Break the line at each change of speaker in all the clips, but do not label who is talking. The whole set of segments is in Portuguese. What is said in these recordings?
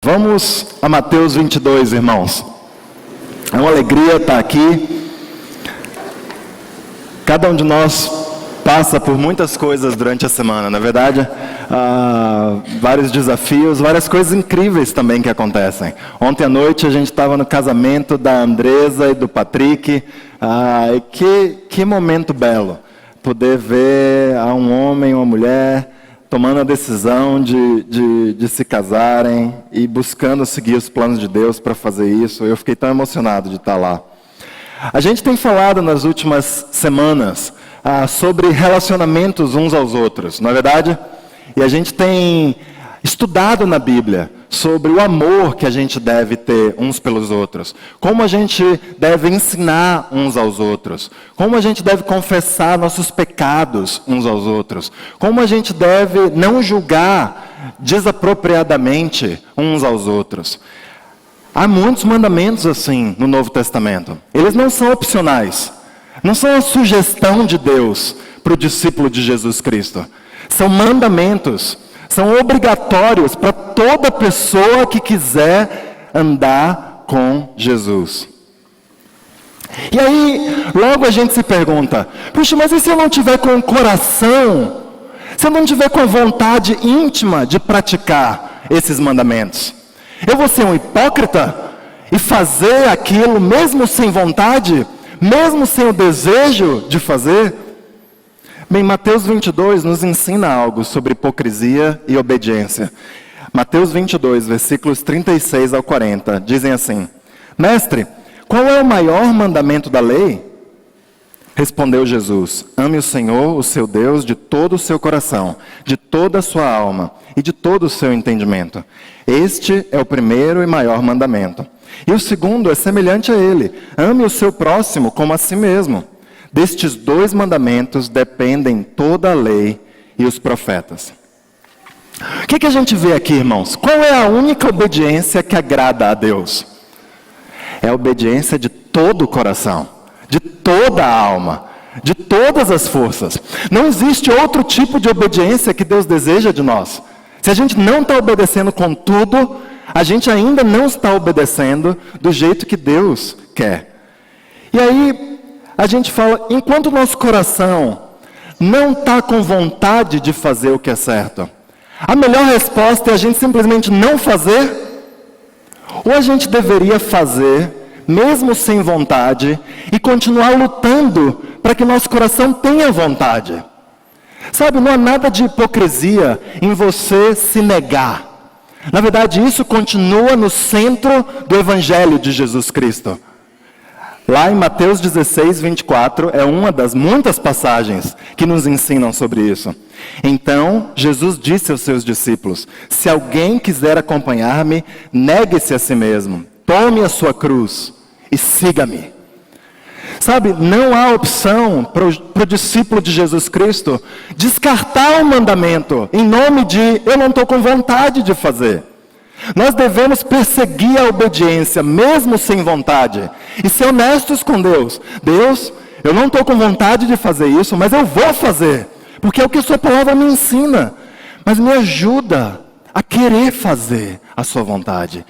Vamos a Mateus 22, irmãos. É uma alegria estar aqui. Cada um de nós passa por muitas coisas durante a semana, não é verdade? Vários desafios, várias coisas incríveis também que acontecem. Ontem à noite a gente estava no casamento da Andresa e do Patrick. Que momento belo. Poder ver um homem e uma mulher tomando a decisão de se casarem e buscando seguir os planos de Deus para fazer isso. Eu fiquei tão emocionado de estar lá. A gente tem falado nas últimas semanas sobre relacionamentos uns aos outros, não é verdade? E a gente tem estudado na Bíblia sobre o amor que a gente deve ter uns pelos outros, como a gente deve ensinar uns aos outros, como a gente deve confessar nossos pecados uns aos outros, como a gente deve não julgar desapropriadamente uns aos outros. Há muitos mandamentos assim no Novo Testamento. Eles não são opcionais, não são a sugestão de Deus para o discípulo de Jesus Cristo. São mandamentos. São obrigatórios para toda pessoa que quiser andar com Jesus. E aí, logo a gente se pergunta, puxa, mas e se eu não tiver com o coração, se eu não tiver com a vontade íntima de praticar esses mandamentos? Eu vou ser um hipócrita e fazer aquilo mesmo sem vontade, mesmo sem o desejo de fazer? Bem, Mateus 22 nos ensina algo sobre hipocrisia e obediência. Mateus 22, versículos 36 ao 40, dizem assim: Mestre, qual é o maior mandamento da lei? Respondeu Jesus: Ame o Senhor, o seu Deus, de todo o seu coração, de toda a sua alma e de todo o seu entendimento. Este é o primeiro e maior mandamento. E o segundo é semelhante a ele: ame o seu próximo como a si mesmo. Destes dois mandamentos dependem toda a lei e os profetas. O que a gente vê aqui, irmãos? Qual é a única obediência que agrada a Deus? É a obediência de todo o coração, de toda a alma, de todas as forças. Não existe outro tipo de obediência que Deus deseja de nós. Se a gente não está obedecendo com tudo, a gente ainda não está obedecendo do jeito que Deus quer. E aí a gente fala, enquanto o nosso coração não está com vontade de fazer o que é certo, a melhor resposta é a gente simplesmente não fazer? Ou a gente deveria fazer, mesmo sem vontade, e continuar lutando para que nosso coração tenha vontade? Sabe, não há nada de hipocrisia em você se negar. Na verdade, isso continua no centro do Evangelho de Jesus Cristo. Lá em Mateus 16, 24, é uma das muitas passagens que nos ensinam sobre isso. Então, Jesus disse aos seus discípulos: se alguém quiser acompanhar-me, negue-se a si mesmo, tome a sua cruz e siga-me. Sabe, não há opção para o discípulo de Jesus Cristo descartar o mandamento em nome de eu não estou com vontade de fazer. Nós devemos perseguir a obediência, mesmo sem vontade, e ser honestos com Deus. Deus, eu não estou com vontade de fazer isso, mas eu vou fazer, porque é o que a sua palavra me ensina. Mas me ajuda a querer fazer a sua vontade.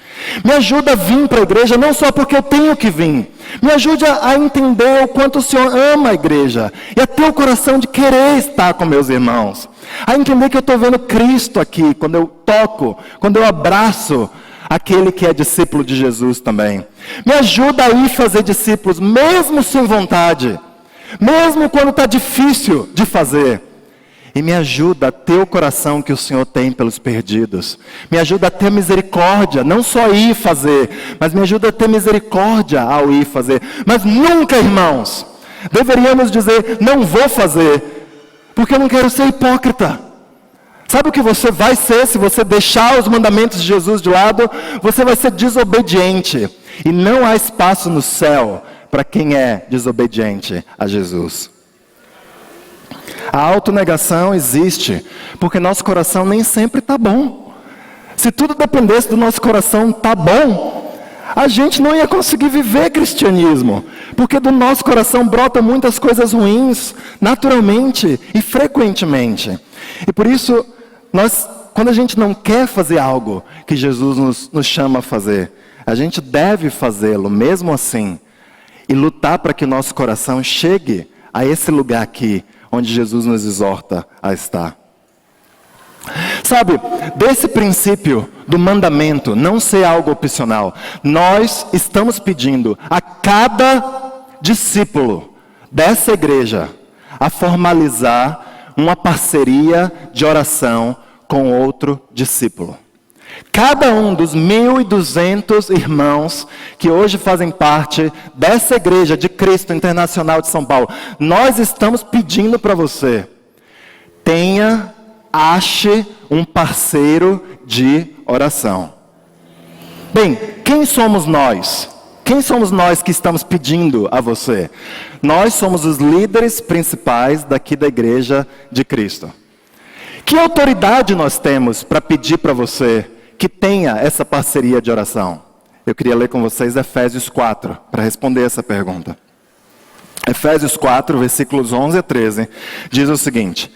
Me ajuda a vir para a igreja, não só porque eu tenho que vir. Me ajude a entender o quanto o Senhor ama a igreja, e a ter o coração de querer estar com meus irmãos. A entender que eu estou vendo Cristo aqui, quando eu toco, quando eu abraço aquele que é discípulo de Jesus também. Me ajuda a ir fazer discípulos, mesmo sem vontade, mesmo quando está difícil de fazer. E me ajuda a ter o coração que o Senhor tem pelos perdidos. Me ajuda a ter misericórdia, não só ir fazer, mas me ajuda a ter misericórdia ao ir fazer. Mas nunca, irmãos, deveríamos dizer, não vou fazer, porque eu não quero ser hipócrita. Sabe o que você vai ser se você deixar os mandamentos de Jesus de lado? Você vai ser desobediente. E não há espaço no céu para quem é desobediente a Jesus. A autonegação existe, porque nosso coração nem sempre está bom. Se tudo dependesse do nosso coração estar bom, a gente não ia conseguir viver cristianismo, porque do nosso coração brotam muitas coisas ruins, naturalmente e frequentemente. E por isso, nós quando a gente não quer fazer algo que Jesus nos chama a fazer, a gente deve fazê-lo mesmo assim e lutar para que o nosso coração chegue a esse lugar aqui, onde Jesus nos exorta a estar. Sabe, desse princípio do mandamento não ser algo opcional, nós estamos pedindo a cada discípulo dessa igreja a formalizar uma parceria de oração com outro discípulo. Cada um dos 1.200 irmãos que hoje fazem parte dessa igreja de Cristo Internacional de São Paulo, nós estamos pedindo para você, ache um parceiro de oração. Bem, quem somos nós? Quem somos nós que estamos pedindo a você? Nós somos os líderes principais daqui da igreja de Cristo. Que autoridade nós temos para pedir para você que tenha essa parceria de oração? Eu queria ler com vocês Efésios 4, para responder essa pergunta. Efésios 4, versículos 11 a 13, diz o seguinte: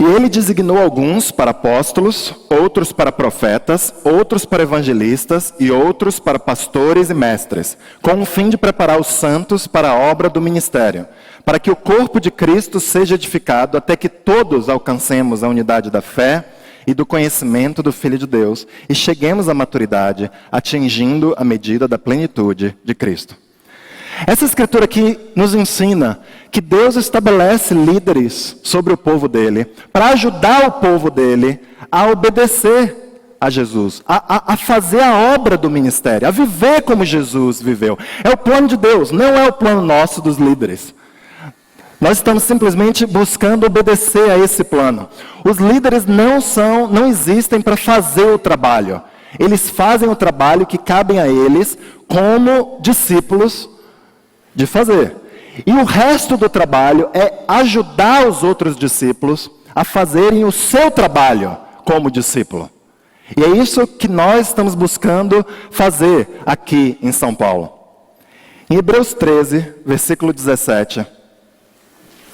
E ele designou alguns para apóstolos, outros para profetas, outros para evangelistas e outros para pastores e mestres, com o fim de preparar os santos para a obra do ministério, para que o corpo de Cristo seja edificado até que todos alcancemos a unidade da fé e do conhecimento do Filho de Deus e cheguemos à maturidade, atingindo a medida da plenitude de Cristo. Essa escritura aqui nos ensina que Deus estabelece líderes sobre o povo dele, para ajudar o povo dele a obedecer a Jesus, a fazer a obra do ministério, a viver como Jesus viveu. É o plano de Deus, não é o plano nosso dos líderes. Nós estamos simplesmente buscando obedecer a esse plano. Os líderes não existem para fazer o trabalho. Eles fazem o trabalho que cabem a eles como discípulos de fazer. E o resto do trabalho é ajudar os outros discípulos a fazerem o seu trabalho como discípulo. E é isso que nós estamos buscando fazer aqui em São Paulo. Em Hebreus 13, versículo 17,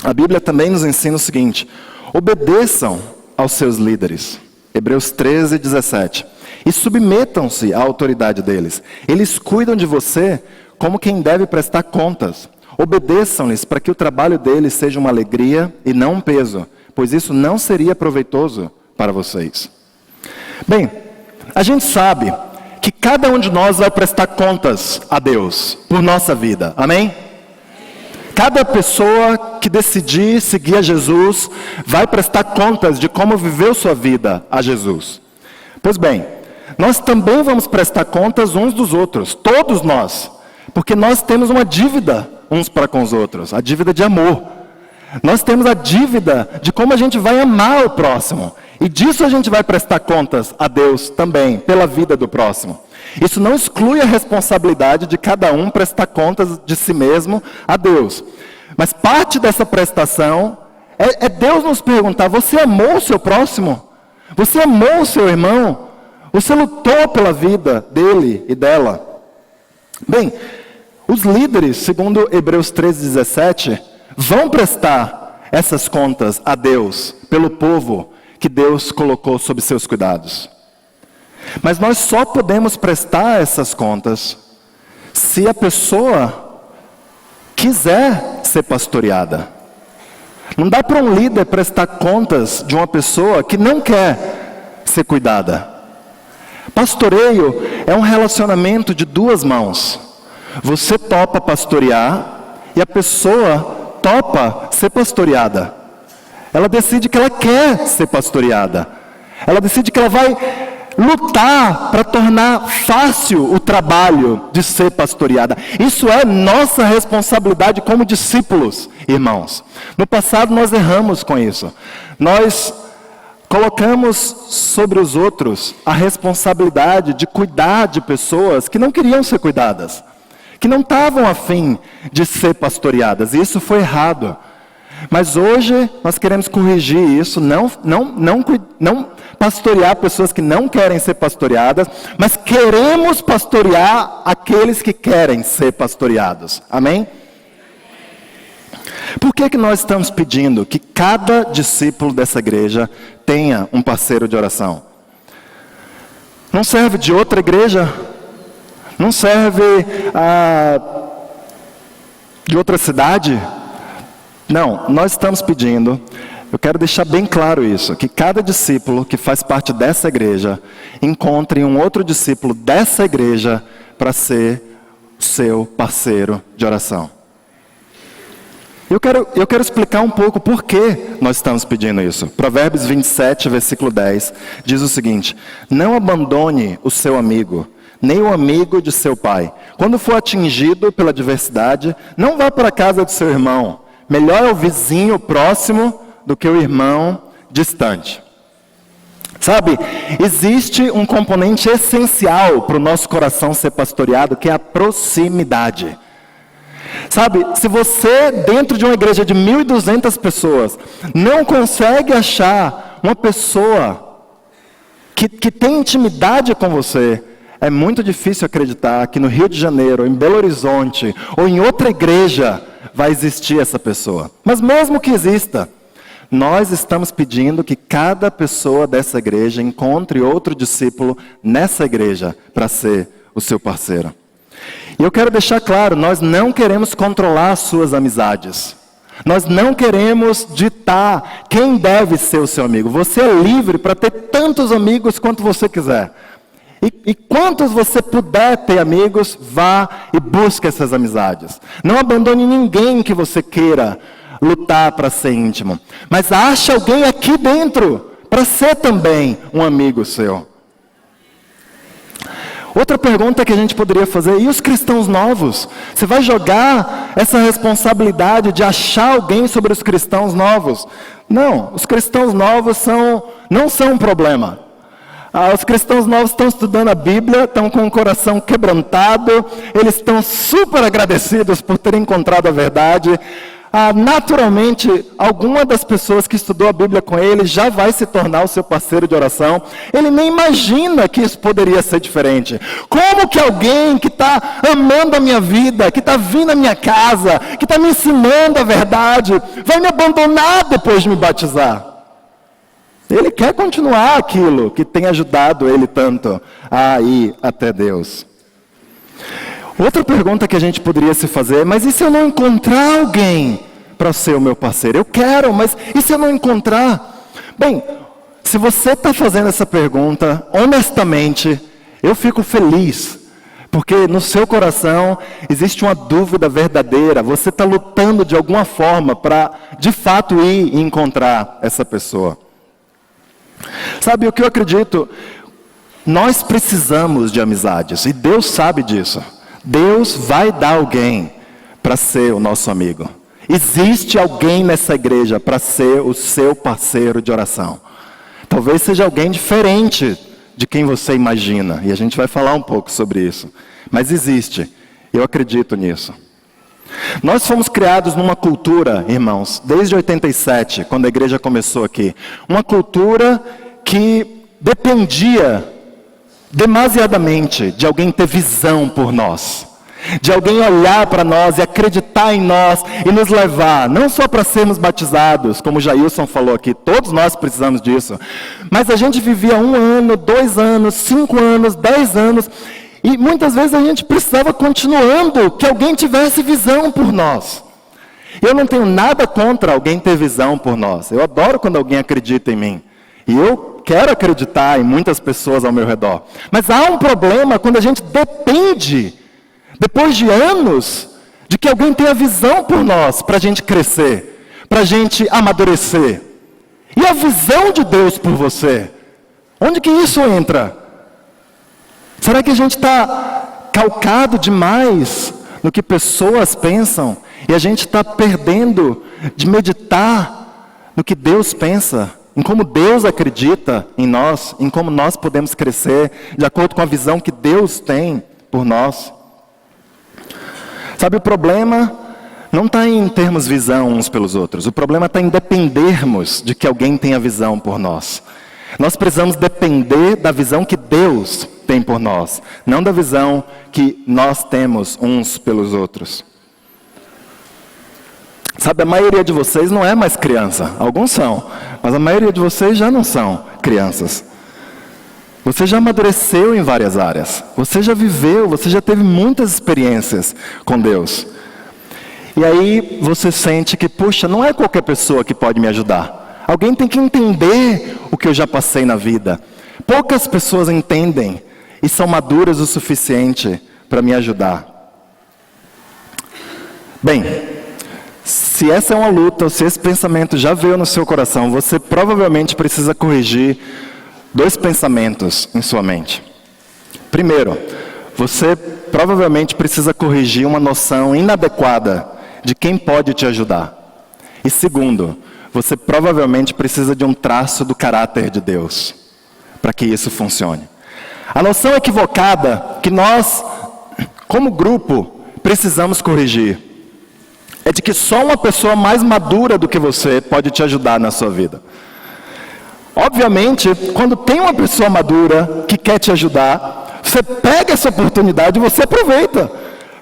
a Bíblia também nos ensina o seguinte: obedeçam aos seus líderes. Hebreus 13, 17. E submetam-se à autoridade deles. Eles cuidam de você como quem deve prestar contas. Obedeçam-lhes para que o trabalho deles seja uma alegria e não um peso, pois isso não seria proveitoso para vocês. Bem, a gente sabe que cada um de nós vai prestar contas a Deus por nossa vida, amém? Cada pessoa que decidir seguir a Jesus vai prestar contas de como viveu sua vida a Jesus. Pois bem, nós também vamos prestar contas uns dos outros, todos nós, porque nós temos uma dívida uns para com os outros, a dívida de amor. Nós temos a dívida de como a gente vai amar o próximo, e disso a gente vai prestar contas a Deus também, pela vida do próximo. Isso não exclui a responsabilidade de cada um prestar contas de si mesmo a Deus. Mas parte dessa prestação é Deus nos perguntar: você amou o seu próximo? Você amou o seu irmão? Você lutou pela vida dele e dela? Bem, os líderes, segundo Hebreus 13:17, vão prestar essas contas a Deus pelo povo que Deus colocou sob seus cuidados. Mas nós só podemos prestar essas contas se a pessoa quiser ser pastoreada. Não dá para um líder prestar contas de uma pessoa que não quer ser cuidada. Pastoreio é um relacionamento de duas mãos. Você topa pastorear e a pessoa topa ser pastoreada. Ela decide que ela quer ser pastoreada. Ela decide que ela vai lutar para tornar fácil o trabalho de ser pastoreada. Isso é nossa responsabilidade como discípulos, irmãos. No passado nós erramos com isso. Nós colocamos sobre os outros a responsabilidade de cuidar de pessoas que não queriam ser cuidadas, que não estavam a fim de ser pastoreadas. E isso foi errado. Mas hoje nós queremos corrigir isso, não pastorear pessoas que não querem ser pastoreadas, mas queremos pastorear aqueles que querem ser pastoreados. Amém? Por que nós estamos pedindo que cada discípulo dessa igreja tenha um parceiro de oração? Não serve de outra igreja? Não serve de outra cidade? Não, nós estamos pedindo, eu quero deixar bem claro isso, que cada discípulo que faz parte dessa igreja encontre um outro discípulo dessa igreja para ser seu parceiro de oração. Eu quero explicar um pouco por que nós estamos pedindo isso. Provérbios 27, versículo 10, diz o seguinte: não abandone o seu amigo, nem o amigo de seu pai. Quando for atingido pela adversidade, não vá para a casa do seu irmão. Melhor é o vizinho próximo do que o irmão distante. Sabe, existe um componente essencial para o nosso coração ser pastoreado, que é a proximidade. Sabe, se você, dentro de uma igreja de 1.200 pessoas, não consegue achar uma pessoa que tem intimidade com você, é muito difícil acreditar que no Rio de Janeiro, em Belo Horizonte, ou em outra igreja, vai existir essa pessoa. Mas mesmo que exista, nós estamos pedindo que cada pessoa dessa igreja encontre outro discípulo nessa igreja para ser o seu parceiro. E eu quero deixar claro, nós não queremos controlar as suas amizades. Nós não queremos ditar quem deve ser o seu amigo. Você é livre para ter tantos amigos quanto você quiser. E quantos você puder ter amigos, vá e busque essas amizades. Não abandone ninguém que você queira lutar para ser íntimo. Mas ache alguém aqui dentro para ser também um amigo seu. Outra pergunta que a gente poderia fazer: e os cristãos novos? Você vai jogar essa responsabilidade de achar alguém sobre os cristãos novos? Não, os cristãos novos não são um problema. Os cristãos novos estão estudando a Bíblia, estão com o coração quebrantado, eles estão super agradecidos por terem encontrado a verdade. Naturalmente, alguma das pessoas que estudou a Bíblia com ele já vai se tornar o seu parceiro de oração. Ele nem imagina que isso poderia ser diferente. Como que alguém que está amando a minha vida, que está vindo à minha casa, que está me ensinando a verdade, vai me abandonar depois de me batizar? Ele quer continuar aquilo que tem ajudado ele tanto a ir até Deus. Outra pergunta que a gente poderia se fazer é: mas e se eu não encontrar alguém para ser o meu parceiro? Eu quero, mas e se eu não encontrar? Bem, se você está fazendo essa pergunta, honestamente, eu fico feliz. Porque no seu coração existe uma dúvida verdadeira. Você está lutando de alguma forma para, de fato, ir e encontrar essa pessoa. Sabe o que eu acredito? Nós precisamos de amizades. E Deus sabe disso. Deus vai dar alguém para ser o nosso amigo. Existe alguém nessa igreja para ser o seu parceiro de oração. Talvez seja alguém diferente de quem você imagina. E a gente vai falar um pouco sobre isso. Mas existe. Eu acredito nisso. Nós fomos criados numa cultura, irmãos, desde 87, quando a igreja começou aqui. Uma cultura que dependia demasiadamente de alguém ter visão por nós, de alguém olhar para nós e acreditar em nós e nos levar, não só para sermos batizados, como o Jailson falou aqui, todos nós precisamos disso, mas a gente vivia 1 ano, 2 anos, 5 anos, 10 anos, e muitas vezes a gente precisava continuando que alguém tivesse visão por nós. Eu não tenho nada contra alguém ter visão por nós, eu adoro quando alguém acredita em mim, e eu quero acreditar em muitas pessoas ao meu redor. Mas há um problema quando a gente depende, depois de anos, de que alguém tenha visão por nós, para a gente crescer, para a gente amadurecer. E a visão de Deus por você? Onde que isso entra? Será que a gente está calcado demais no que pessoas pensam, e a gente está perdendo de meditar no que Deus pensa? Em como Deus acredita em nós, em como nós podemos crescer, de acordo com a visão que Deus tem por nós. Sabe, o problema não está em termos visão uns pelos outros. O problema está em dependermos de que alguém tenha visão por nós. Nós precisamos depender da visão que Deus tem por nós, não da visão que nós temos uns pelos outros. Sabe, a maioria de vocês não é mais criança. Alguns são, mas a maioria de vocês já não são crianças. Você já amadureceu em várias áreas. Você já viveu, você já teve muitas experiências com Deus. E aí você sente que, puxa, não é qualquer pessoa que pode me ajudar. Alguém tem que entender o que eu já passei na vida. Poucas pessoas entendem e são maduras o suficiente para me ajudar. Bem, se essa é uma luta, ou se esse pensamento já veio no seu coração, você provavelmente precisa corrigir 2 pensamentos em sua mente. Primeiro, você provavelmente precisa corrigir uma noção inadequada de quem pode te ajudar. E segundo, você provavelmente precisa de um traço do caráter de Deus para que isso funcione. A noção equivocada que nós, como grupo, precisamos corrigir é de que só uma pessoa mais madura do que você pode te ajudar na sua vida. Obviamente, quando tem uma pessoa madura que quer te ajudar, você pega essa oportunidade e você aproveita.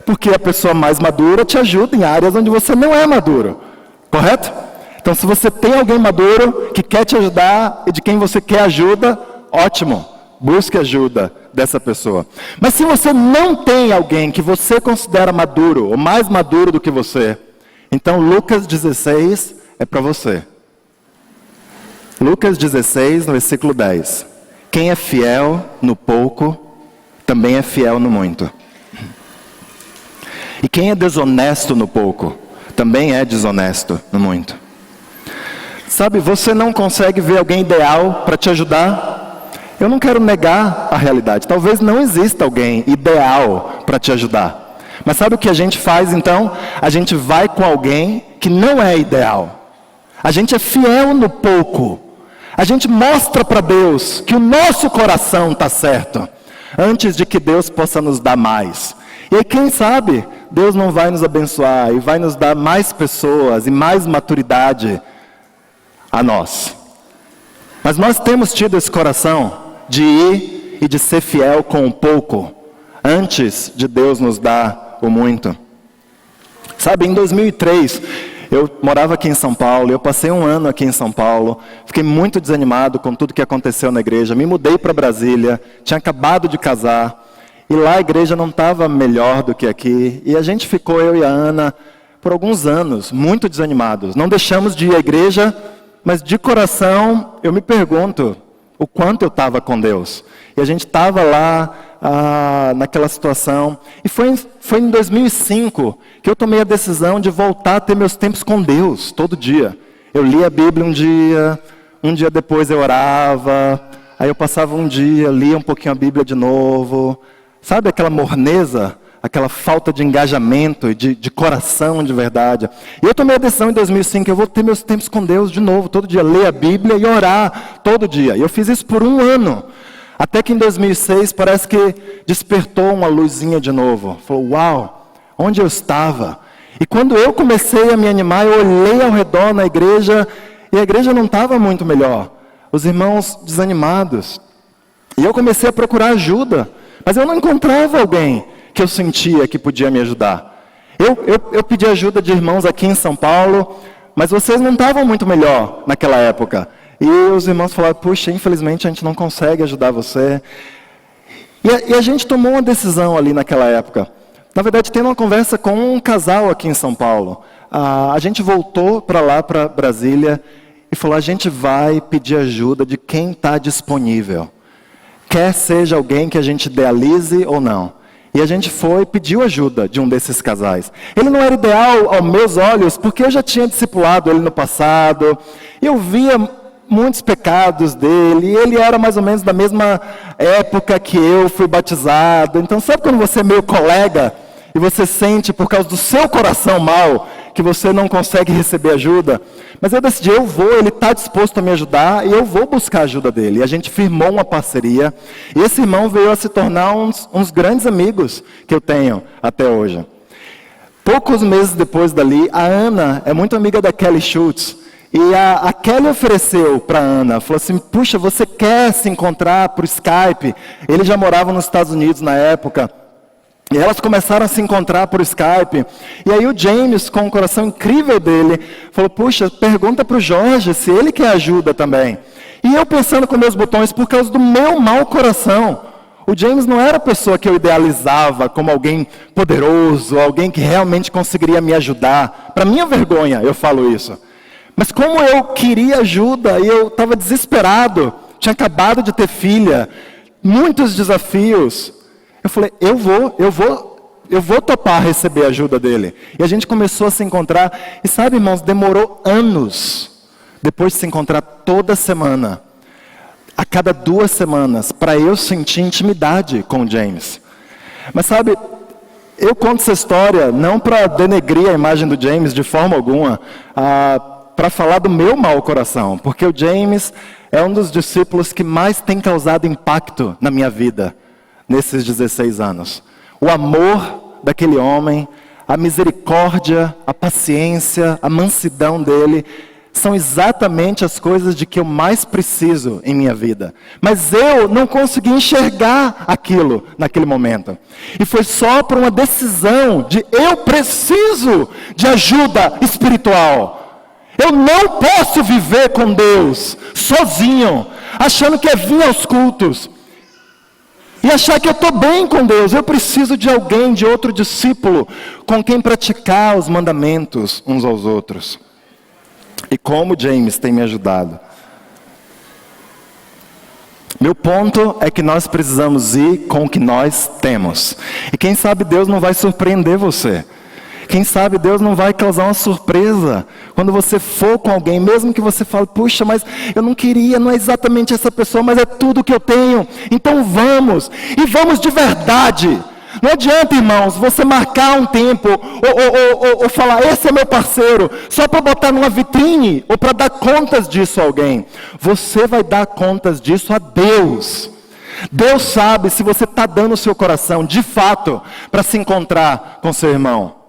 Porque a pessoa mais madura te ajuda em áreas onde você não é maduro. Correto? Então, se você tem alguém maduro que quer te ajudar e de quem você quer ajuda, ótimo. Busque ajuda dessa pessoa. Mas se você não tem alguém que você considera maduro, ou mais maduro do que você, então Lucas 16 é para você. Lucas 16, no versículo 10. Quem é fiel no pouco, também é fiel no muito. E quem é desonesto no pouco, também é desonesto no muito. Sabe, você não consegue ver alguém ideal para te ajudar? Eu não quero negar a realidade. Talvez não exista alguém ideal para te ajudar. Mas sabe o que a gente faz então? A gente vai com alguém que não é ideal. A gente é fiel no pouco. A gente mostra para Deus que o nosso coração está certo, antes de que Deus possa nos dar mais. E aí, quem sabe, Deus não vai nos abençoar e vai nos dar mais pessoas e mais maturidade a nós. Mas nós temos tido esse coração de ir e de ser fiel com o pouco, antes de Deus nos dar o muito. Sabe, em 2003... eu morava aqui em São Paulo, eu passei um ano aqui em São Paulo, fiquei muito desanimado com tudo que aconteceu na igreja, me mudei para Brasília, tinha acabado de casar, e lá a igreja não estava melhor do que aqui, e a gente ficou, eu e a Ana, por alguns anos, muito desanimados. Não deixamos de ir à igreja, mas de coração, eu me pergunto, o quanto eu estava com Deus. E a gente estava lá, naquela situação, e foi em 2005 que eu tomei a decisão de voltar a ter meus tempos com Deus, todo dia. Eu lia a Bíblia um dia depois eu orava, aí eu passava um dia, lia um pouquinho a Bíblia de novo. Sabe aquela morneza, aquela falta de engajamento e de coração de verdade. E eu tomei a decisão em 2005, eu vou ter meus tempos com Deus de novo, todo dia, ler a Bíblia e orar todo dia. E eu fiz isso por um ano. Até que em 2006 parece que despertou uma luzinha de novo. Falou, uau, onde eu estava? E quando eu comecei a me animar, eu olhei ao redor na igreja, e a igreja não estava muito melhor. Os irmãos desanimados. E eu comecei a procurar ajuda, mas eu não encontrava alguém que eu sentia que podia me ajudar. Eu pedi ajuda de irmãos aqui em São Paulo, mas vocês não estavam muito melhor naquela época. E os irmãos falaram, puxa, infelizmente a gente não consegue ajudar você. E a gente tomou uma decisão ali naquela época. Na verdade, tendo uma conversa com um casal aqui em São Paulo. A gente voltou para lá, para Brasília, e falou, a gente vai pedir ajuda de quem está disponível. Quer seja alguém que a gente idealize ou não. E a gente foi e pediu ajuda de um desses casais. Ele não era ideal aos meus olhos, porque eu já tinha discipulado ele no passado. Eu via muitos pecados dele, e ele era mais ou menos da mesma época que eu fui batizado. Então, sabe quando você é meio colega, e você sente por causa do seu coração mau, que você não consegue receber ajuda? Mas eu decidi, ele está disposto a me ajudar, e eu vou buscar a ajuda dele. E a gente firmou uma parceria, e esse irmão veio a se tornar uns grandes amigos que eu tenho até hoje. Poucos meses depois dali, a Ana é muito amiga da Kelly Schultz. E a Kelly ofereceu para a Ana, falou assim, puxa, você quer se encontrar por Skype? Ele já morava nos Estados Unidos na época. E elas começaram a se encontrar por Skype. E aí o James, com o coração incrível dele, falou, puxa, pergunta para o Jorge se ele quer ajuda também. E eu pensando com meus botões, por causa do meu mau coração. O James não era a pessoa que eu idealizava como alguém poderoso, alguém que realmente conseguiria me ajudar. Para minha vergonha, eu falo isso. Mas como eu queria ajuda e eu estava desesperado, tinha acabado de ter filha, muitos desafios, eu falei, eu vou topar receber a ajuda dele. E a gente começou a se encontrar, e sabe, irmãos, demorou anos, depois de se encontrar toda semana, a cada 2 semanas, para eu sentir intimidade com o James. Mas sabe, eu conto essa história não para denegrir a imagem do James de forma alguma, para falar do meu mau coração, porque o James é um dos discípulos que mais tem causado impacto na minha vida, nesses 16 anos. O amor daquele homem, a misericórdia, a paciência, a mansidão dele, são exatamente as coisas de que eu mais preciso em minha vida. Mas eu não consegui enxergar aquilo naquele momento. E foi só por uma decisão de eu preciso de ajuda espiritual. Eu não posso viver com Deus sozinho, achando que é vir aos cultos e achar que eu estou bem com Deus. Eu preciso de alguém, de outro discípulo, com quem praticar os mandamentos uns aos outros. E como James tem me ajudado. Meu ponto é que nós precisamos ir com o que nós temos. E quem sabe Deus não vai surpreender você. Quem sabe Deus não vai causar uma surpresa quando você for com alguém, mesmo que você fale, puxa, mas eu não queria, não é exatamente essa pessoa, mas é tudo que eu tenho. Então vamos, e vamos de verdade. Não adianta, irmãos, você marcar um tempo, ou falar, esse é meu parceiro, só para botar numa vitrine, ou para dar contas disso a alguém. Você vai dar contas disso a Deus. Deus sabe se você está dando o seu coração, de fato, para se encontrar com seu irmão.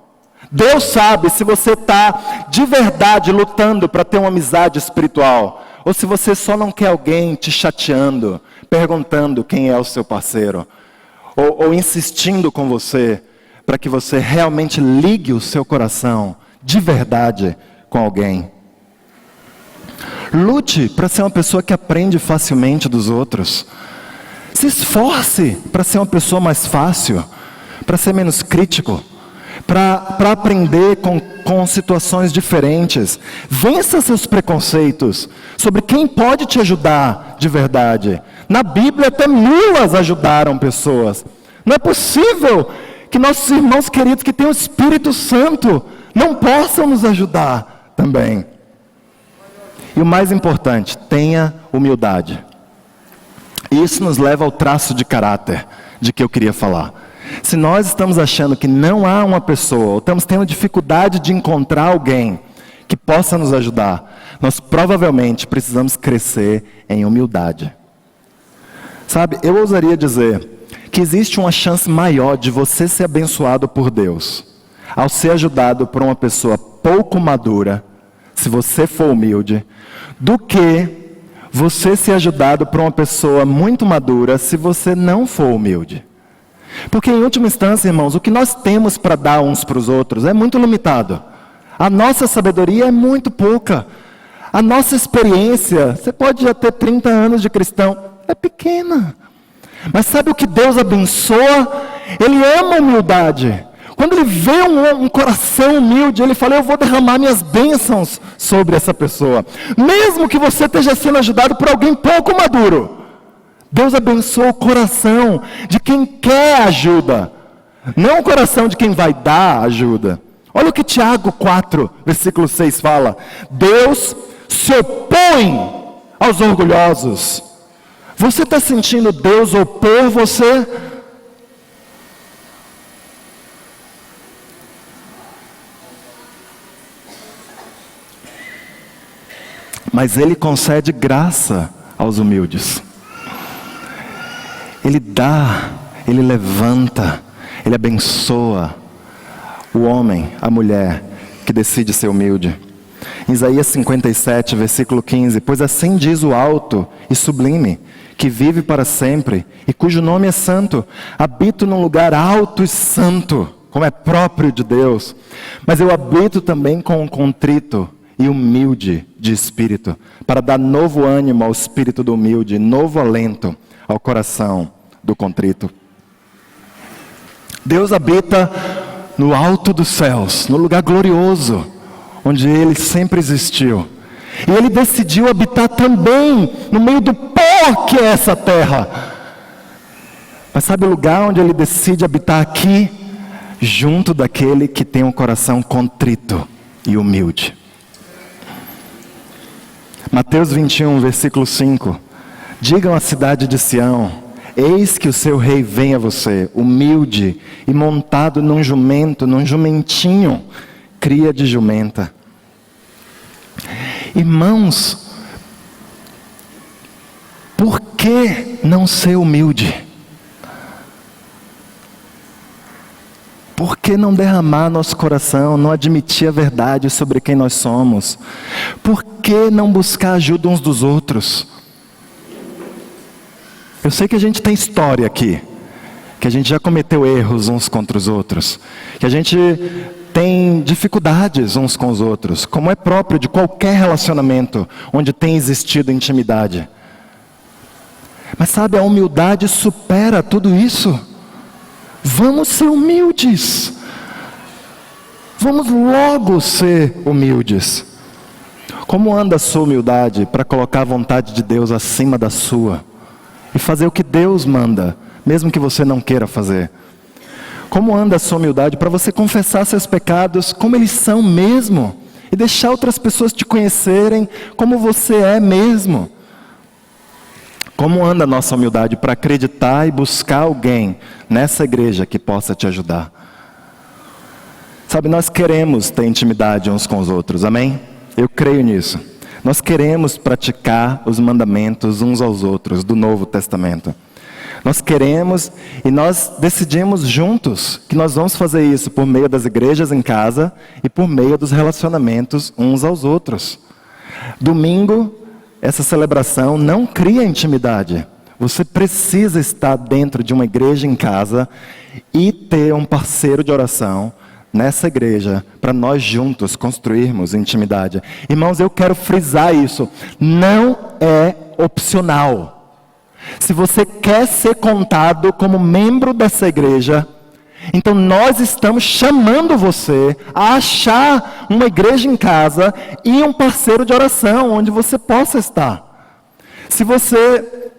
Deus sabe se você está de verdade lutando para ter uma amizade espiritual, ou se você só não quer alguém te chateando, perguntando quem é o seu parceiro, ou insistindo com você, para que você realmente ligue o seu coração, de verdade, com alguém. Lute para ser uma pessoa que aprende facilmente dos outros. Se esforce para ser uma pessoa mais fácil, para ser menos crítico, para aprender com situações diferentes. Vença seus preconceitos sobre quem pode te ajudar de verdade. Na Bíblia até mulas ajudaram pessoas. Não é possível que nossos irmãos queridos que têm o Espírito Santo não possam nos ajudar também. E o mais importante, tenha humildade. Isso nos leva ao traço de caráter de que eu queria falar. Se nós estamos achando que não há uma pessoa, ou estamos tendo dificuldade de encontrar alguém que possa nos ajudar, nós provavelmente precisamos crescer em humildade. Sabe, eu ousaria dizer que existe uma chance maior de você ser abençoado por Deus, ao ser ajudado por uma pessoa pouco madura, se você for humilde, do que você ser ajudado por uma pessoa muito madura, se você não for humilde. Porque em última instância, irmãos, o que nós temos para dar uns para os outros é muito limitado. A nossa sabedoria é muito pouca. A nossa experiência, você pode já ter 30 anos de cristão, é pequena. Mas sabe o que Deus abençoa? Ele ama a humildade. Quando Ele vê um coração humilde, Ele fala, eu vou derramar minhas bênçãos sobre essa pessoa. Mesmo que você esteja sendo ajudado por alguém pouco maduro. Deus abençoa o coração de quem quer ajuda, não o coração de quem vai dar ajuda. Olha o que Tiago 4, versículo 6 fala. Deus se opõe aos orgulhosos. Você está sentindo Deus opor você? Mas Ele concede graça aos humildes. Ele dá, Ele levanta, Ele abençoa o homem, a mulher que decide ser humilde. Em Isaías 57, versículo 15, pois assim diz o alto e sublime, que vive para sempre e cujo nome é santo. Habito num lugar alto e santo, como é próprio de Deus. Mas eu habito também com um contrito e humilde de espírito, para dar novo ânimo ao espírito do humilde, novo alento ao coração do contrito. Deus habita no alto dos céus, no lugar glorioso, onde Ele sempre existiu. E Ele decidiu habitar também no meio do pó que é essa terra. Mas sabe o lugar onde Ele decide habitar aqui? Junto daquele que tem um coração contrito e humilde. Mateus 21, versículo 5. Digam à cidade de Sião: eis que o seu rei vem a você, humilde e montado num jumento, num jumentinho, cria de jumenta. Irmãos, por que não ser humilde? Por que não derramar nosso coração, não admitir a verdade sobre quem nós somos? Por que não buscar ajuda uns dos outros? Eu sei que a gente tem história aqui, que a gente já cometeu erros uns contra os outros, que a gente tem dificuldades uns com os outros, como é próprio de qualquer relacionamento onde tem existido intimidade. Mas sabe, a humildade supera tudo isso. Vamos ser humildes. Vamos logo ser humildes. Como anda a sua humildade para colocar a vontade de Deus acima da sua? E fazer o que Deus manda, mesmo que você não queira fazer? Como anda a sua humildade para você confessar seus pecados como eles são mesmo? E deixar outras pessoas te conhecerem como você é mesmo? Como anda a nossa humildade para acreditar e buscar alguém nessa igreja que possa te ajudar? Sabe, nós queremos ter intimidade uns com os outros, amém? Eu creio nisso. Nós queremos praticar os mandamentos uns aos outros do Novo Testamento. Nós queremos e nós decidimos juntos que nós vamos fazer isso por meio das igrejas em casa e por meio dos relacionamentos uns aos outros. Domingo, essa celebração não cria intimidade. Você precisa estar dentro de uma igreja em casa e ter um parceiro de oração nessa igreja, para nós juntos construirmos intimidade. Irmãos, eu quero frisar isso. Não é opcional. Se você quer ser contado como membro dessa igreja, então nós estamos chamando você a achar uma igreja em casa e um parceiro de oração onde você possa estar. Se você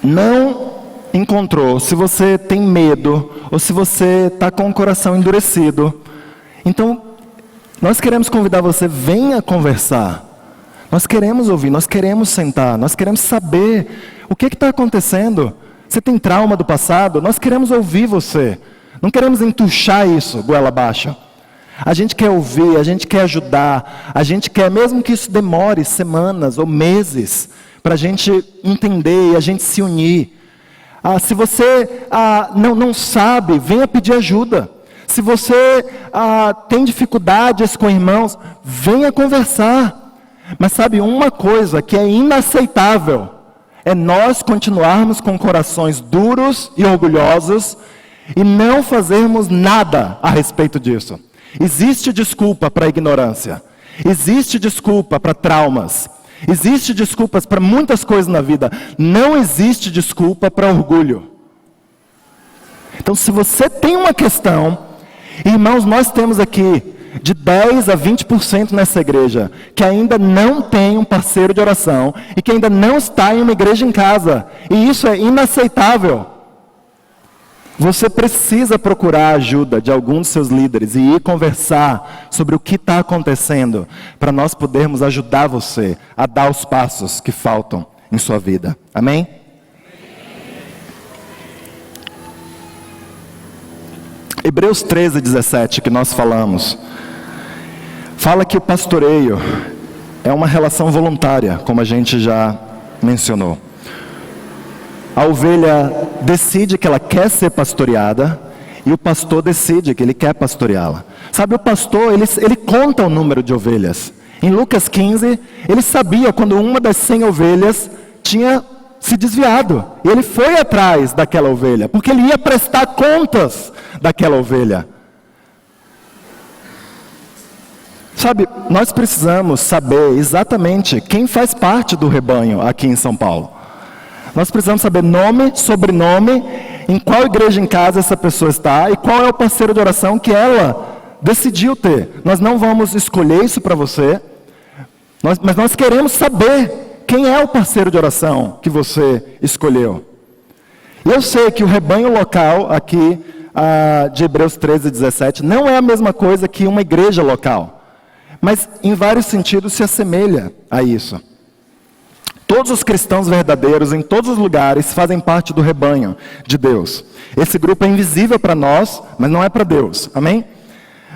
não encontrou, se você tem medo, ou se você está com o coração endurecido, então nós queremos convidar você, venha conversar. Nós queremos ouvir, nós queremos sentar, nós queremos saber o que está acontecendo. Você tem trauma do passado? Nós queremos ouvir você. Não queremos entuchar isso, goela abaixo. A gente quer ouvir, a gente quer ajudar, a gente quer, mesmo que isso demore semanas ou meses, para a gente entender e a gente se unir. Se você não sabe, venha pedir ajuda. Se você tem dificuldades com irmãos, venha conversar. Mas sabe, uma coisa que é inaceitável é nós continuarmos com corações duros e orgulhosos e não fazermos nada a respeito disso. Existe desculpa para a ignorância, existe desculpa para traumas, existe desculpas para muitas coisas na vida, não existe desculpa para orgulho. Então, se você tem uma questão, irmãos, nós temos aqui de 10 a 20% nessa igreja que ainda não tem um parceiro de oração e que ainda não está em uma igreja em casa, e isso é inaceitável. Você precisa procurar a ajuda de algum dos seus líderes e ir conversar sobre o que está acontecendo, para nós podermos ajudar você a dar os passos que faltam em sua vida. Amém? Hebreus 13, 17, que nós falamos, fala que o pastoreio é uma relação voluntária, como a gente já mencionou. A ovelha decide que ela quer ser pastoreada e o pastor decide que ele quer pastoreá-la. Sabe, o pastor, ele conta o número de ovelhas. Em Lucas 15, ele sabia quando uma das 100 ovelhas tinha se desviado. E ele foi atrás daquela ovelha, porque ele ia prestar contas daquela ovelha. Sabe, nós precisamos saber exatamente quem faz parte do rebanho aqui em São Paulo. Nós precisamos saber nome, sobrenome, em qual igreja em casa essa pessoa está e qual é o parceiro de oração que ela decidiu ter. Nós não vamos escolher isso para você, mas nós queremos saber quem é o parceiro de oração que você escolheu. E eu sei que o rebanho local aqui de Hebreus 13:17 não é a mesma coisa que uma igreja local, mas em vários sentidos se assemelha a isso. Todos os cristãos verdadeiros, em todos os lugares, fazem parte do rebanho de Deus. Esse grupo é invisível para nós, mas não é para Deus. Amém?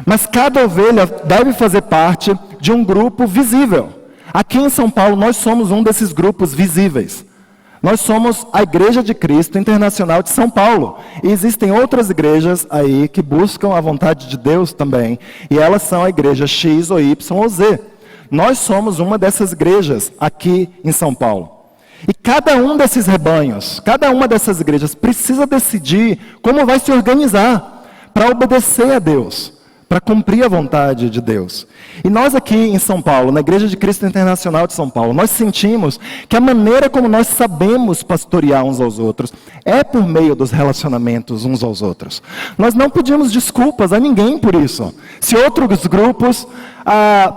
Mas cada ovelha deve fazer parte de um grupo visível. Aqui em São Paulo, nós somos um desses grupos visíveis. Nós somos a Igreja de Cristo Internacional de São Paulo. E existem outras igrejas aí que buscam a vontade de Deus também. E elas são a igreja X ou Y ou Z. Nós somos uma dessas igrejas aqui em São Paulo. E cada um desses rebanhos, cada uma dessas igrejas precisa decidir como vai se organizar para obedecer a Deus, para cumprir a vontade de Deus. E nós aqui em São Paulo, na Igreja de Cristo Internacional de São Paulo, nós sentimos que a maneira como nós sabemos pastorear uns aos outros é por meio dos relacionamentos uns aos outros. Nós não pedimos desculpas a ninguém por isso. Se outros grupos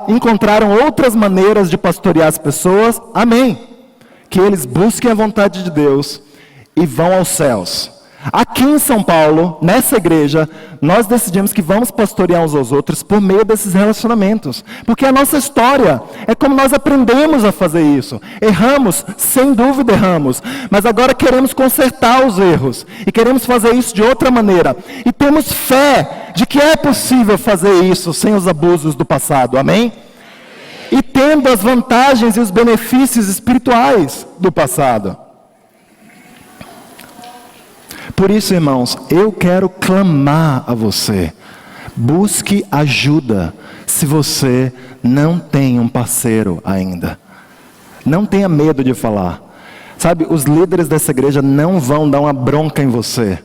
encontraram outras maneiras de pastorear as pessoas, amém. Que eles busquem a vontade de Deus e vão aos céus. Aqui em São Paulo, nessa igreja, nós decidimos que vamos pastorear uns aos outros por meio desses relacionamentos. Porque a nossa história é como nós aprendemos a fazer isso. Erramos, sem dúvida erramos. Mas agora queremos consertar os erros. E queremos fazer isso de outra maneira. E temos fé de que é possível fazer isso sem os abusos do passado. Amém? E tendo as vantagens e os benefícios espirituais do passado. Por isso, irmãos, eu quero clamar a você. Busque ajuda se você não tem um parceiro ainda. Não tenha medo de falar. Sabe, os líderes dessa igreja não vão dar uma bronca em você.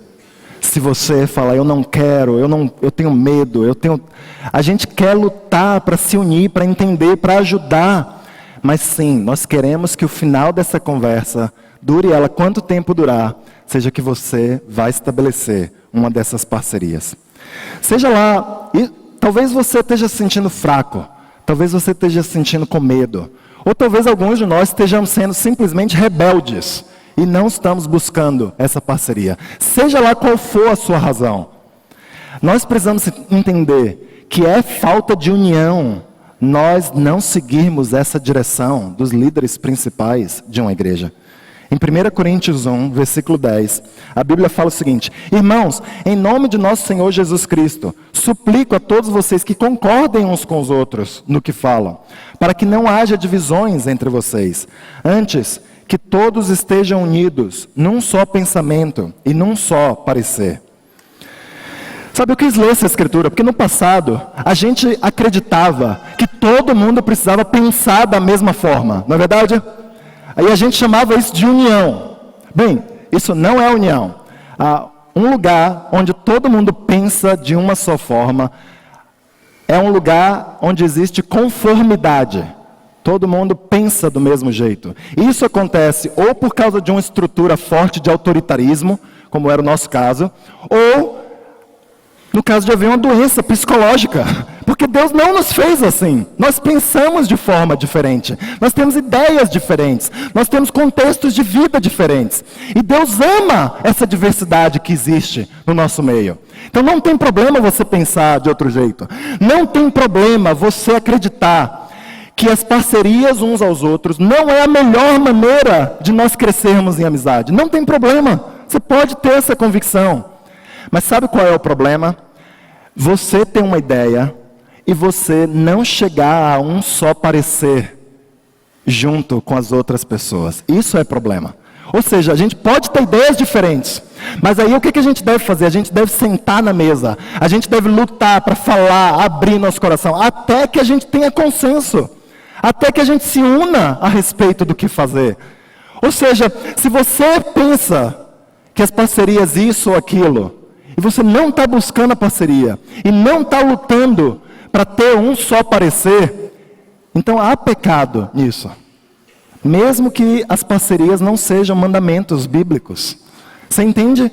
Se você falar, eu não quero, eu tenho medo, A gente quer lutar para se unir, para entender, para ajudar. Mas sim, nós queremos que o final dessa conversa, dure ela quanto tempo durar, seja que você vai estabelecer uma dessas parcerias. Seja lá, e talvez você esteja se sentindo fraco, talvez você esteja se sentindo com medo, ou talvez alguns de nós estejamos sendo simplesmente rebeldes, e não estamos buscando essa parceria. Seja lá qual for a sua razão, nós precisamos entender que é falta de união nós não seguirmos essa direção dos líderes principais de uma igreja. Em 1 Coríntios 1, versículo 10, a Bíblia fala o seguinte: irmãos, em nome de nosso Senhor Jesus Cristo, suplico a todos vocês que concordem uns com os outros no que falam, para que não haja divisões entre vocês. Antes, que todos estejam unidos num só pensamento e num só parecer. Sabe, eu quis ler essa escritura, porque no passado, a gente acreditava que todo mundo precisava pensar da mesma forma, não é verdade? Aí a gente chamava isso de união. Bem, isso não é união. Um lugar onde todo mundo pensa de uma só forma é um lugar onde existe conformidade. Todo mundo pensa do mesmo jeito. Isso acontece ou por causa de uma estrutura forte de autoritarismo, como era o nosso caso, ou no caso de haver uma doença psicológica. Porque Deus não nos fez assim. Nós pensamos de forma diferente. Nós temos ideias diferentes. Nós temos contextos de vida diferentes. E Deus ama essa diversidade que existe no nosso meio. Então não tem problema você pensar de outro jeito. Não tem problema você acreditar que as parcerias uns aos outros não é a melhor maneira de nós crescermos em amizade. Não tem problema. Você pode ter essa convicção. Mas sabe qual é o problema? Você tem uma ideia e você não chegar a um só parecer junto com as outras pessoas. Isso é problema. Ou seja, a gente pode ter ideias diferentes, mas aí o que a gente deve fazer? A gente deve sentar na mesa, a gente deve lutar para falar, abrir nosso coração, até que a gente tenha consenso, até que a gente se una a respeito do que fazer. Ou seja, se você pensa que as parcerias isso ou aquilo, e você não está buscando a parceria, e não está lutando para ter um só parecer, então há pecado nisso. Mesmo que as parcerias não sejam mandamentos bíblicos. Você entende?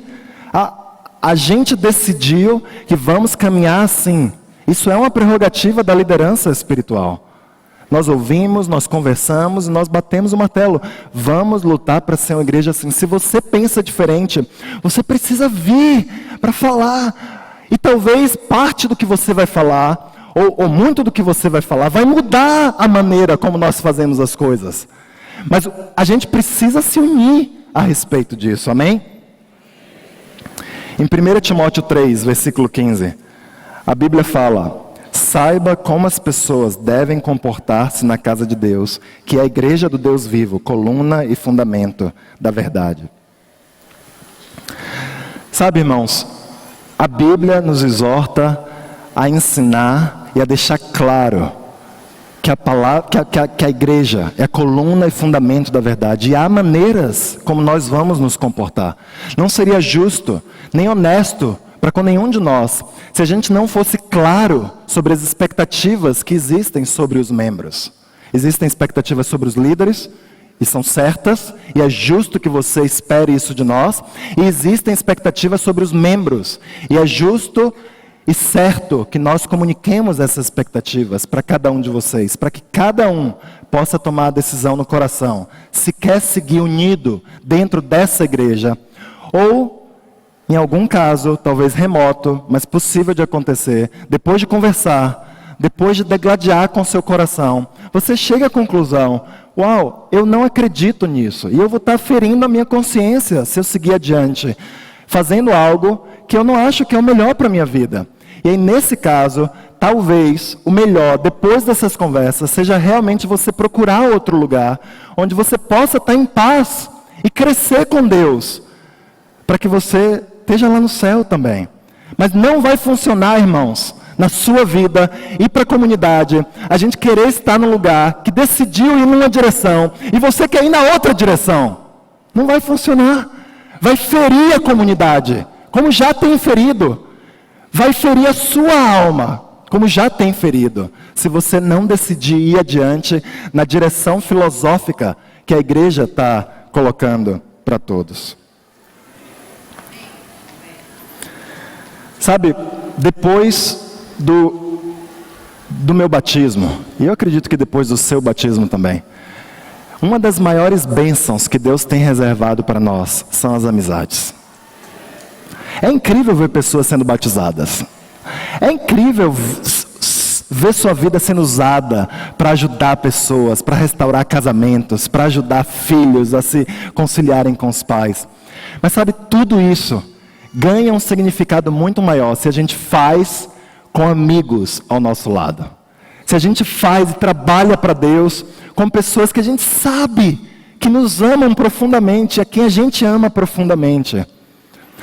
A gente decidiu que vamos caminhar assim. Isso é uma prerrogativa da liderança espiritual. Nós ouvimos, nós conversamos e nós batemos o martelo. Vamos lutar para ser uma igreja assim. Se você pensa diferente, você precisa vir para falar. E talvez parte do que você vai falar, ou muito do que você vai falar, vai mudar a maneira como nós fazemos as coisas. Mas a gente precisa se unir a respeito disso, amém? Em 1 Timóteo 3, versículo 15, a Bíblia fala: saiba como as pessoas devem comportar-se na casa de Deus, que é a igreja do Deus vivo, coluna e fundamento da verdade. Sabe, irmãos, a Bíblia nos exorta a ensinar e a deixar claro que a igreja é a coluna e fundamento da verdade. E há maneiras como nós vamos nos comportar. Não seria justo, nem honesto para com nenhum de nós, se a gente não fosse claro sobre as expectativas que existem sobre os membros. Existem expectativas sobre os líderes, e são certas, e é justo que você espere isso de nós. E existem expectativas sobre os membros, e é justo e certo que nós comuniquemos essas expectativas para cada um de vocês, para que cada um possa tomar a decisão no coração, se quer seguir unido dentro dessa igreja, ou em algum caso, talvez remoto, mas possível de acontecer, depois de conversar, depois de degladiar com seu coração, você chega à conclusão: uau, eu não acredito nisso, e eu vou estar ferindo a minha consciência se eu seguir adiante, fazendo algo que eu não acho que é o melhor para a minha vida. E aí, nesse caso, talvez o melhor, depois dessas conversas, seja realmente você procurar outro lugar, onde você possa estar em paz e crescer com Deus, para que você esteja lá no céu também. Mas não vai funcionar, irmãos, na sua vida e para a comunidade, a gente querer estar num lugar que decidiu ir numa direção, e você quer ir na outra direção. Não vai funcionar. Vai ferir a comunidade, como já tem ferido. Vai ferir a sua alma, como já tem ferido, se você não decidir ir adiante na direção filosófica que a igreja está colocando para todos. Sabe, depois do meu batismo, e eu acredito que depois do seu batismo também, uma das maiores bênçãos que Deus tem reservado para nós são as amizades. É incrível ver pessoas sendo batizadas. É incrível ver sua vida sendo usada para ajudar pessoas, para restaurar casamentos, para ajudar filhos a se conciliarem com os pais. Mas sabe, tudo isso ganha um significado muito maior se a gente faz com amigos ao nosso lado. Se a gente faz e trabalha para Deus com pessoas que a gente sabe que nos amam profundamente, a quem a gente ama profundamente.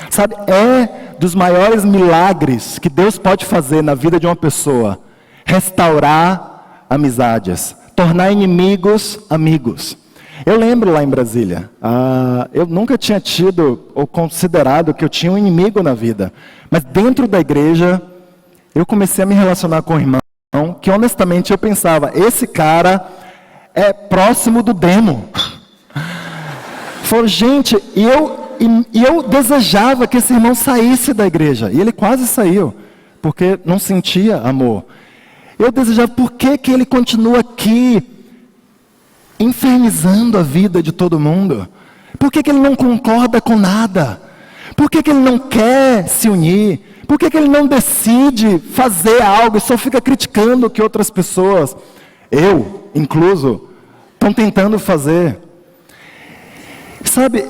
Sabe, é dos maiores milagres que Deus pode fazer na vida de uma pessoa, restaurar amizades, tornar inimigos amigos. Eu lembro lá em Brasília, eu nunca tinha tido ou considerado que eu tinha um inimigo na vida, mas dentro da igreja, eu comecei a me relacionar com um irmão, que honestamente eu pensava, esse cara é próximo do demo. Falei, gente, e eu desejava que esse irmão saísse da igreja. E ele quase saiu, porque não sentia amor. Eu desejava, por que ele continua aqui, infernizando a vida de todo mundo? Por que ele não concorda com nada? Por que ele não quer se unir? Por que ele não decide fazer algo e só fica criticando o que outras pessoas, eu incluso, estão tentando fazer? Sabe,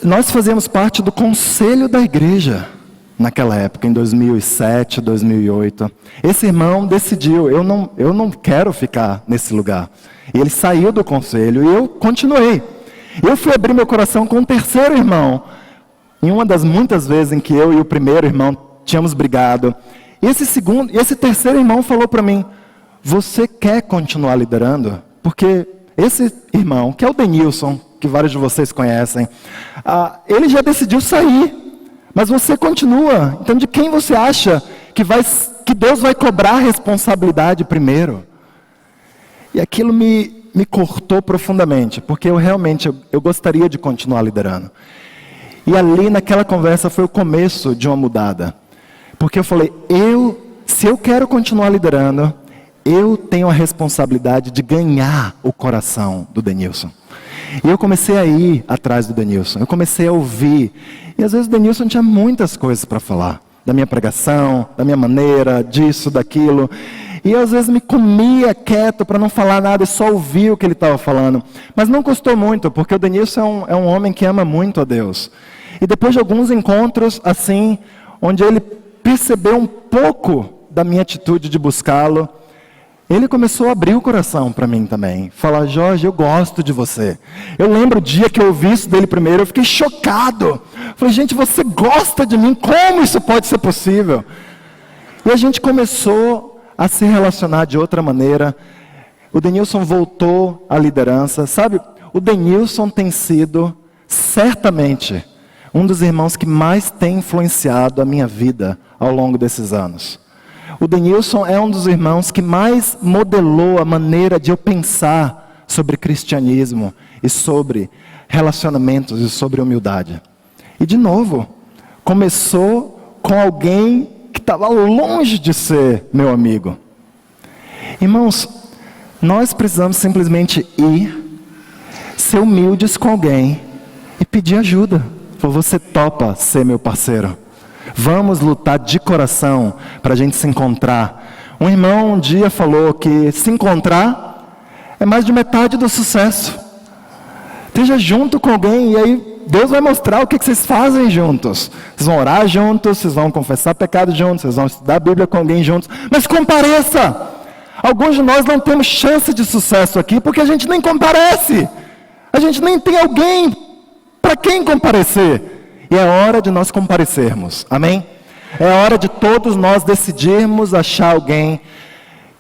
nós fazíamos parte do conselho da igreja naquela época, em 2007, 2008. Esse irmão decidiu, eu não quero ficar nesse lugar. E ele saiu do conselho e eu continuei. Eu fui abrir meu coração com um terceiro irmão. Em uma das muitas vezes em que eu e o primeiro irmão tínhamos brigado. E esse terceiro irmão falou para mim, você quer continuar liderando? Porque esse irmão, que é o Denilson, que vários de vocês conhecem. Ele já decidiu sair, mas você continua. Então, de quem você acha que Deus vai cobrar a responsabilidade primeiro? E aquilo me cortou profundamente, porque eu gostaria de continuar liderando. E ali naquela conversa foi o começo de uma mudada. Porque eu falei, se eu quero continuar liderando, eu tenho a responsabilidade de ganhar o coração do Denilson. E eu comecei a ir atrás do Denilson, eu comecei a ouvir. E às vezes o Denilson tinha muitas coisas para falar. Da minha pregação, da minha maneira, disso, daquilo. E eu às vezes me comia quieto para não falar nada e só ouvir o que ele estava falando. Mas não custou muito, porque o Denilson é um homem que ama muito a Deus. E depois de alguns encontros assim, onde ele percebeu um pouco da minha atitude de buscá-lo, ele começou a abrir o coração para mim também. Falar, Jorge, eu gosto de você. Eu lembro o dia que eu ouvi isso dele primeiro, eu fiquei chocado. Falei, gente, você gosta de mim? Como isso pode ser possível? E a gente começou a se relacionar de outra maneira. O Denilson voltou à liderança. Sabe, o Denilson tem sido, certamente, um dos irmãos que mais tem influenciado a minha vida ao longo desses anos. O Denilson é um dos irmãos que mais modelou a maneira de eu pensar sobre cristianismo e sobre relacionamentos e sobre humildade. E de novo, começou com alguém que estava longe de ser meu amigo. Irmãos, nós precisamos simplesmente ir, ser humildes com alguém e pedir ajuda. Você topa ser meu parceiro? Vamos lutar de coração para a gente se encontrar. Um irmão um dia falou que se encontrar é mais de metade do sucesso. Esteja junto com alguém e aí Deus vai mostrar o que vocês fazem juntos. Vocês vão orar juntos, vocês vão confessar pecado juntos, vocês vão estudar a Bíblia com alguém juntos. Mas compareça! Alguns de nós não temos chance de sucesso aqui porque a gente nem comparece. A gente nem tem alguém para quem comparecer. E é hora de nós comparecermos, amém? É hora de todos nós decidirmos achar alguém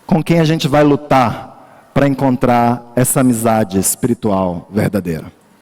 com quem a gente vai lutar para encontrar essa amizade espiritual verdadeira.